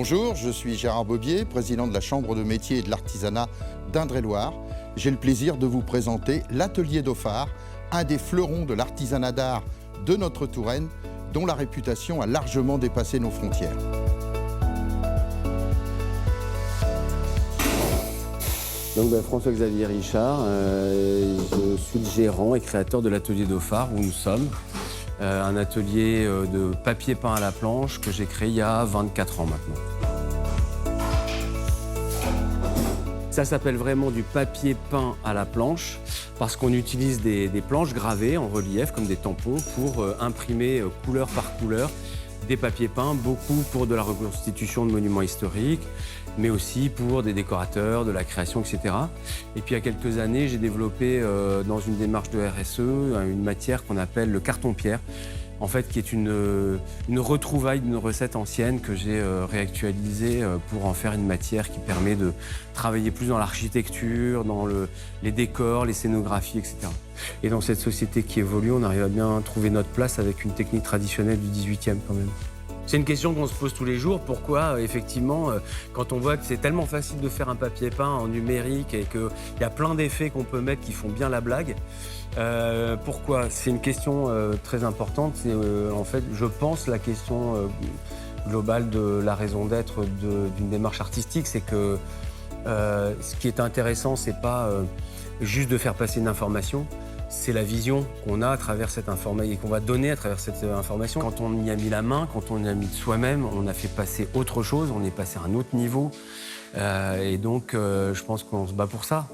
Bonjour, je suis Gérard Bobier, président de la Chambre de métiers et de l'artisanat d'Indre-et-Loire. J'ai le plaisir de vous présenter l'Atelier Dauphard, un des fleurons de l'artisanat d'art de notre Touraine, dont la réputation a largement dépassé nos frontières. Donc François-Xavier Richard, je suis le gérant et créateur de l'Atelier Dauphard où nous sommes. Un atelier de papier peint à la planche que j'ai créé il y a 24 ans maintenant. Ça s'appelle vraiment du papier peint à la planche parce qu'on utilise des planches gravées en relief comme des tampons pour imprimer couleur par couleur des papiers peints, beaucoup pour de la reconstitution de monuments historiques, mais aussi pour des décorateurs, de la création, etc. Et puis il y a quelques années, j'ai développé dans une démarche de RSE une matière qu'on appelle le carton-pierre, en fait, qui est une retrouvaille d'une recette ancienne que j'ai réactualisée pour en faire une matière qui permet de travailler plus dans l'architecture, dans les décors, les scénographies, etc. Et dans cette société qui évolue, on arrive à bien trouver notre place avec une technique traditionnelle du 18e quand même. C'est une question qu'on se pose tous les jours. Pourquoi, effectivement, quand on voit que c'est tellement facile de faire un papier peint en numérique et qu'il y a plein d'effets qu'on peut mettre qui font bien la blague, pourquoi? C'est une question très importante. C'est en fait, je pense, la question globale de la raison d'être d'une démarche artistique. C'est que ce qui est intéressant, c'est pas juste de faire passer une information. C'est la vision qu'on a à travers cette information et qu'on va donner à travers cette information. Quand on y a mis la main, quand on y a mis de soi-même, on a fait passer autre chose, on est passé à un autre niveau. Et donc, je pense qu'on se bat pour ça.